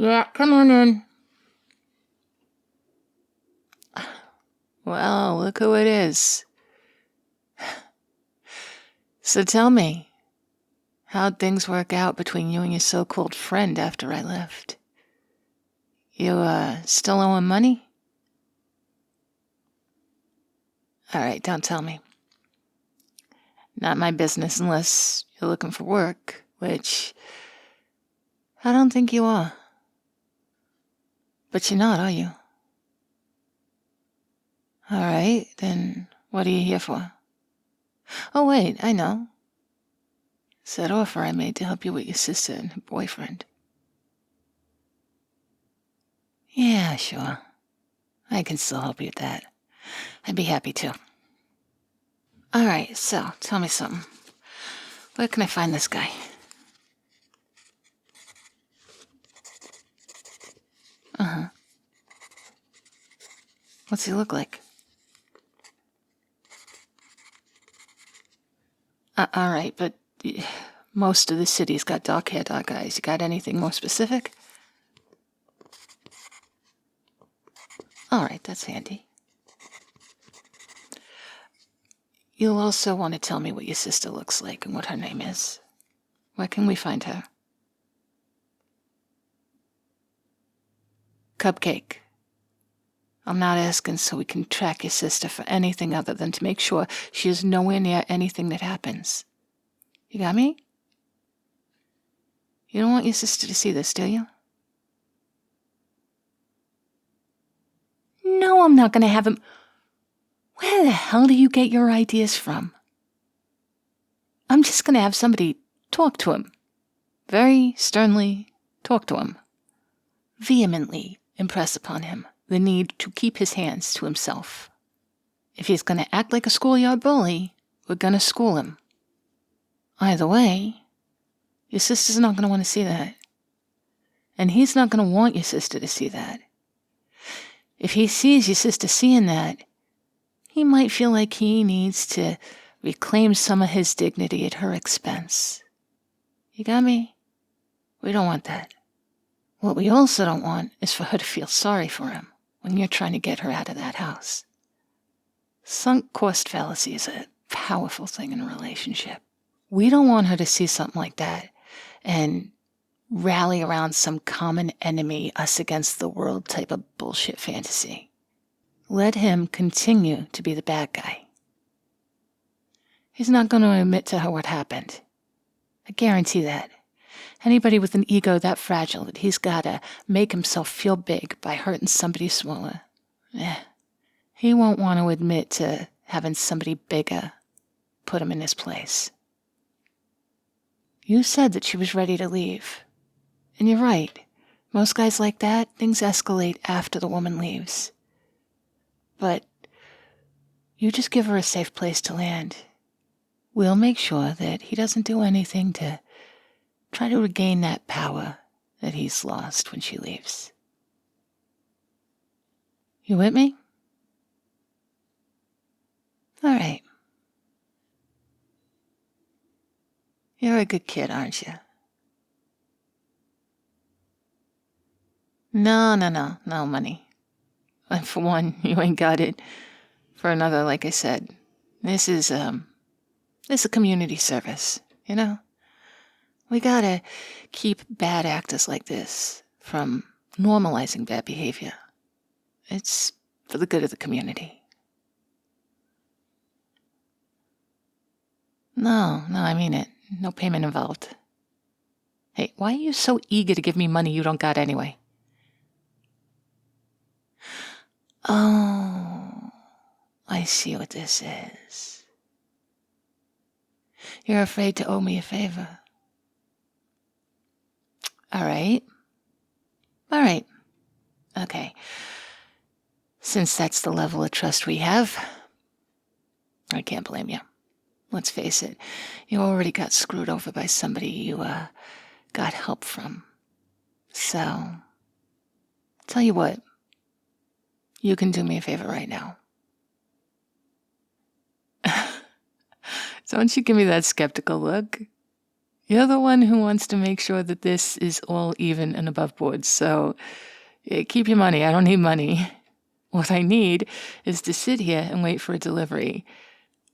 Yeah, come on in. Well, look who it is. So tell me, how'd things work out between you and your so-called friend after I left? You, still owe him money? All right, don't tell me. Not my business unless you're looking for work, which I don't think you are. But you're not, are you? All right, then what are you here for? Oh, wait, I know. It's that offer I made to help you with your sister and her boyfriend. Yeah, sure. I can still help you with that. I'd be happy to. All right, so tell me something. Where can I find this guy? Uh-huh. What's he look like? All right, but most of the city's got dark hair, dark eyes. You got anything more specific? All right, that's handy. You'll also want to tell me what your sister looks like and what her name is. Where can we find her? Cupcake. I'm not asking so we can track your sister for anything other than to make sure she is nowhere near anything that happens. You got me? You don't want your sister to see this, do you? No, I'm not going to have him. Where the hell do you get your ideas from? I'm just going to have somebody talk to him. Very sternly talk to him. Vehemently impress upon him the need to keep his hands to himself. If he's going to act like a schoolyard bully, we're going to school him. Either way, your sister's not going to want to see that. And he's not going to want your sister to see that. If he sees your sister seeing that, he might feel like he needs to reclaim some of his dignity at her expense. You got me? We don't want that. What we also don't want is for her to feel sorry for him when you're trying to get her out of that house. Sunk cost fallacy is a powerful thing in a relationship. We don't want her to see something like that and rally around some common enemy, us against the world type of bullshit fantasy. Let him continue to be the bad guy. He's not going to admit to her what happened. I guarantee that. Anybody with an ego that fragile that he's got to make himself feel big by hurting somebody smaller, he won't want to admit to having somebody bigger put him in his place. You said that she was ready to leave. And you're right. Most guys like that, things escalate after the woman leaves. But you just give her a safe place to land. We'll make sure that he doesn't do anything to try to regain that power that he's lost when she leaves. You with me? All right. You're a good kid, aren't you? No money. And for one, you ain't got it. For another, like I said, this is a community service, you know? We gotta keep bad actors like this from normalizing bad behavior. It's for the good of the community. No, I mean it. No payment involved. Hey, why are you so eager to give me money you don't got anyway? Oh, I see what this is. You're afraid to owe me a favor. All right. Okay. Since that's the level of trust we have, I can't blame you. Let's face it, you already got screwed over by somebody you, got help from. So, tell you what, you can do me a favor right now. Don't you give me that skeptical look. You're the one who wants to make sure that this is all even and above board. So keep your money. I don't need money. What I need is to sit here and wait for a delivery.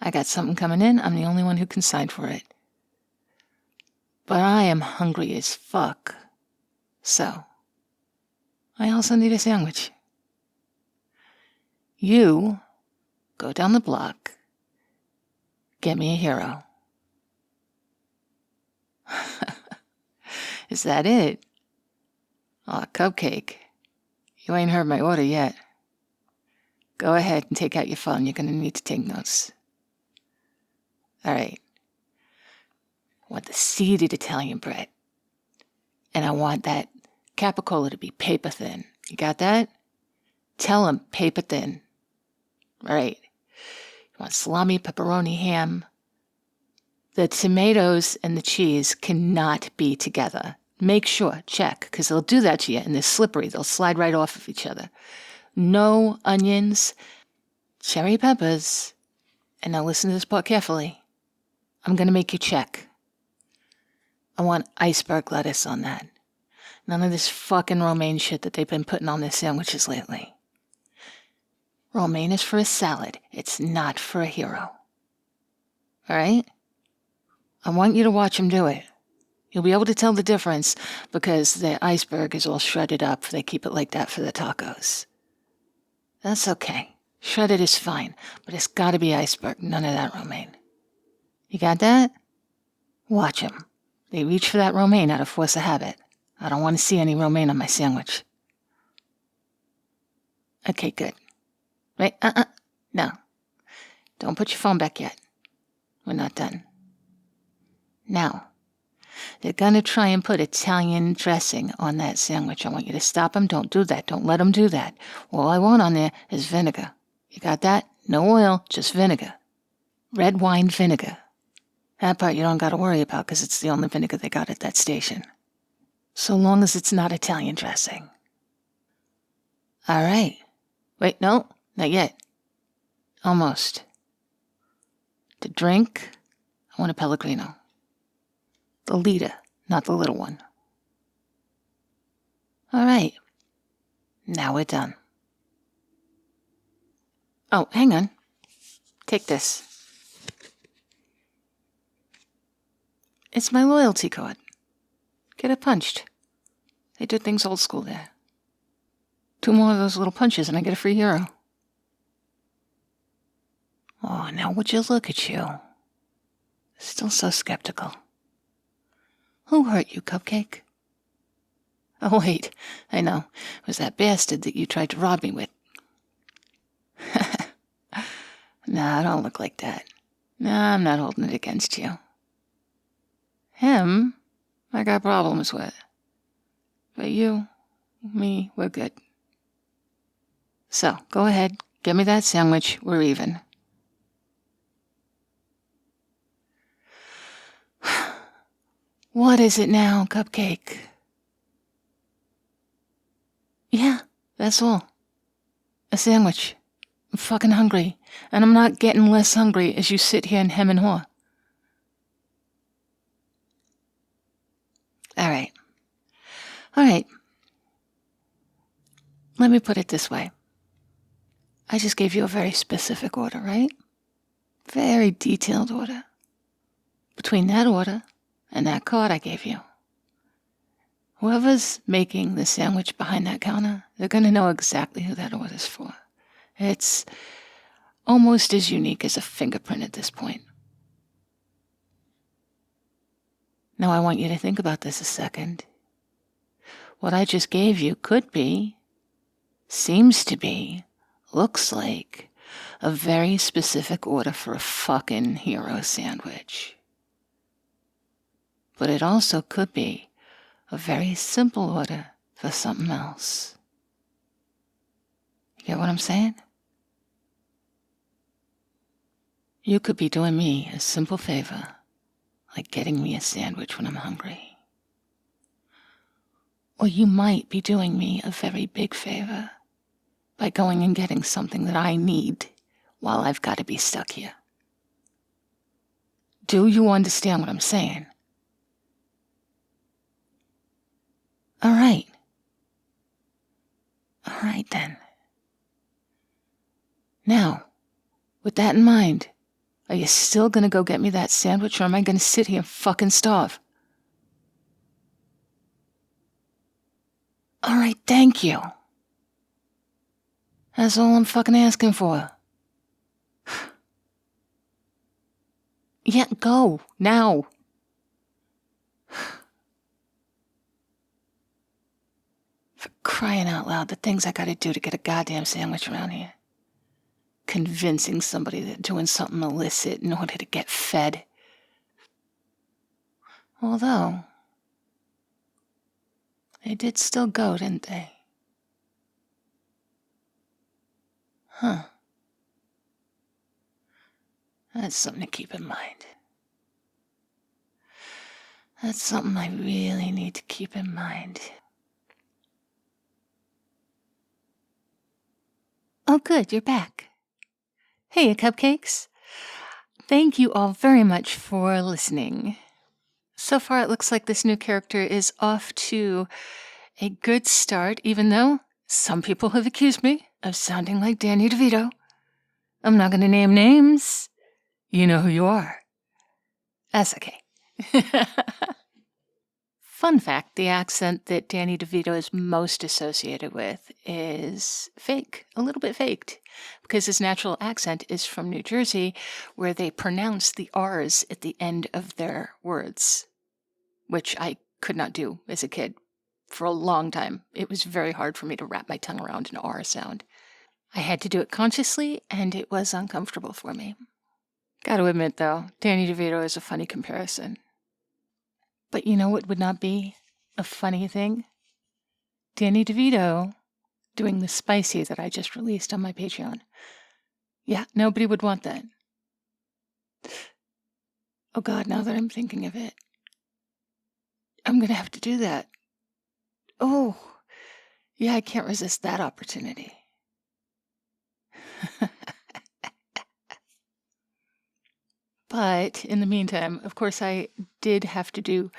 I got something coming in. I'm the only one who can sign for it. But I am hungry as fuck. So, I also need a sandwich. You go down the block, get me a hero. Is that it? Aw, Cupcake. You ain't heard my order yet. Go ahead and take out your phone. You're gonna need to take notes. All right. I want the seeded Italian bread. And I want that capicola to be paper thin. You got that? Tell him paper thin. All right. You want salami, pepperoni, ham. The tomatoes and the cheese cannot be together. Make sure, check, because they'll do that to you and they're slippery. They'll slide right off of each other. No onions, cherry peppers. And now listen to this part carefully. I'm going to make you check. I want iceberg lettuce on that. None of this fucking romaine shit that they've been putting on their sandwiches lately. Romaine is for a salad. It's not for a hero. All right? I want you to watch them do it. You'll be able to tell the difference because the iceberg is all shredded up. They keep it like that for the tacos. That's okay. Shredded is fine, but it's got to be iceberg. None of that romaine. You got that? Watch them. They reach for that romaine out of force of habit. I don't want to see any romaine on my sandwich. Okay, good. Wait, no. Don't put your phone back yet. We're not done. Now, they're going to try and put Italian dressing on that sandwich. I want you to stop them. Don't do that. Don't let them do that. All I want on there is vinegar. You got that? No oil, just vinegar. Red wine vinegar. That part you don't got to worry about because it's the only vinegar they got at that station. So long as it's not Italian dressing. All right. Wait, no, not yet. Almost. To drink, I want a Pellegrino. The liter, not the little one. All right. Now we're done. Oh, hang on. Take this. It's my loyalty card. Get it punched. They did things old school there. 2 more of those little punches and I get a free hero. Oh, now would you look at you? Still so skeptical. Who hurt you, Cupcake? Oh, wait. I know. It was that bastard that you tried to rob me with. Nah, I don't look like that. Nah, I'm not holding it against you. Him, I got problems with. But you, me, we're good. So, go ahead. Give me that sandwich. We're even. What is it now, Cupcake? Yeah, that's all. A sandwich. I'm fucking hungry, and I'm not getting less hungry as you sit here and hem and haw. All right. Let me put it this way. I just gave you a very specific order, right? Very detailed order. Between that order and that card I gave you, whoever's making the sandwich behind that counter, they're going to know exactly who that order's for. It's almost as unique as a fingerprint at this point. Now I want you to think about this a second. What I just gave you could be, seems to be, looks like a very specific order for a fucking hero sandwich. But it also could be a very simple order for something else. You get what I'm saying? You could be doing me a simple favor, like getting me a sandwich when I'm hungry. Or you might be doing me a very big favor by going and getting something that I need while I've got to be stuck here. Do you understand what I'm saying? right then. Now, with that in mind, are you still gonna go get me that sandwich, or am I gonna sit here and fucking starve? All right, thank you. That's all I'm fucking asking for. Yeah, go, now. For crying out loud, the things I gotta do to get a goddamn sandwich around here. Convincing somebody that doing something illicit in order to get fed. Although, they did still go, didn't they? Huh. That's something to keep in mind. That's something I really need to keep in mind. Oh, good, you're back. Hey, cupcakes. Thank you all very much for listening. So far, it looks like this new character is off to a good start, even though some people have accused me of sounding like Danny DeVito. I'm not going to name names. You know who you are. That's okay. Fun fact, the accent that Danny DeVito is most associated with is fake, a little bit faked, because his natural accent is from New Jersey, where they pronounce the R's at the end of their words, which I could not do as a kid for a long time. It was very hard for me to wrap my tongue around an R sound. I had to do it consciously, and it was uncomfortable for me. Gotta admit, though, Danny DeVito is a funny comparison. But you know what would not be a funny thing? Danny DeVito doing the spicy that I just released on my Patreon. Yeah, nobody would want that. Oh God, now that I'm thinking of it, I'm gonna have to do that. Oh, yeah, I can't resist that opportunity. But in the meantime, of course, I did have to do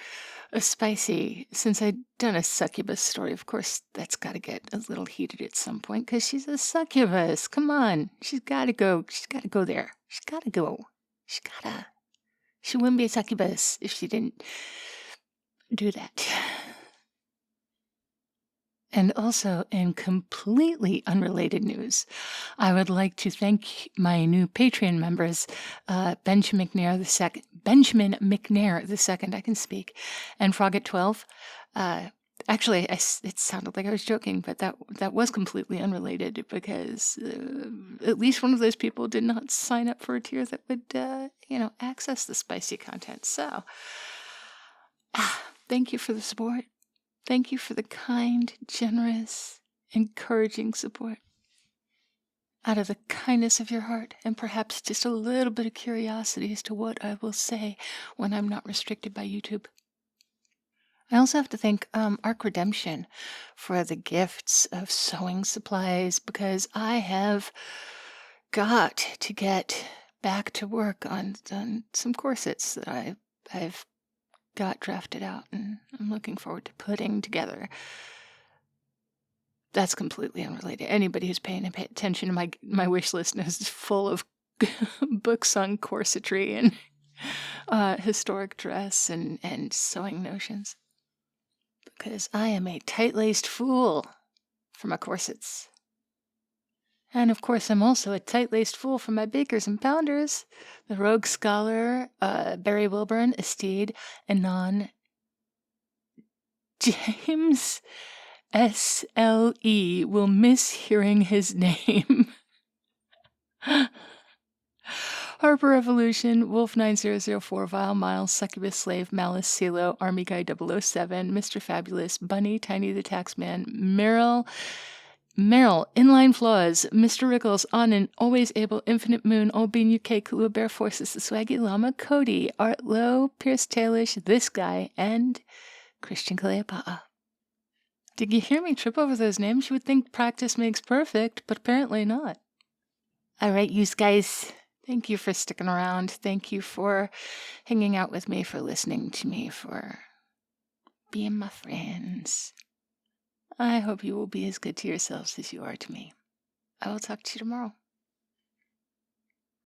a spicy. Since I'd done a succubus story, of course, that's got to get a little heated at some point because she's a succubus. Come on. She's got to go. She's got to go there. She's got to go. She wouldn't be a succubus if she didn't do that. And also, in completely unrelated news, I would like to thank my new Patreon members, Benjamin McNair II, I can speak, and Frogget12. Actually, it sounded like I was joking, but that was completely unrelated because at least one of those people did not sign up for a tier that would, access the spicy content. So, thank you for the support. Thank you for the kind, generous, encouraging support. Out of the kindness of your heart, and perhaps just a little bit of curiosity as to what I will say when I'm not restricted by YouTube. I also have to thank Arc Redemption for the gifts of sewing supplies, because I have got to get back to work on some corsets that I've got drafted out, and I'm looking forward to putting together. That's completely unrelated. Anybody who's paying attention to my wish list knows it's full of books on corsetry and historic dress and sewing notions. Because I am a tight-laced fool for my corsets. And of course, I'm also a tight-laced fool for my bakers and pounders. The Rogue Scholar, Barry Wilburn, Estede, Anon, James S.L.E. will miss hearing his name. Harper Revolution, Wolf 9004, Vile Miles, Succubus Slave, Malice, CeeLo, Army Guy 007, Mr. Fabulous, Bunny, Tiny the Taxman, Meryl, Inline Flaws, Mr. Rickles, Anin, Always Able, Infinite Moon, Old Bean UK, Kahlua Bear Forces, The Swaggy Llama, Cody, Art Lowe, Pierce Tailish, This Guy, and Christian Cleopatra. Did you hear me trip over those names? You would think practice makes perfect, but apparently not. All right, you guys, thank you for sticking around. Thank you for hanging out with me, for listening to me, for being my friends. I hope you will be as good to yourselves as you are to me. I will talk to you tomorrow.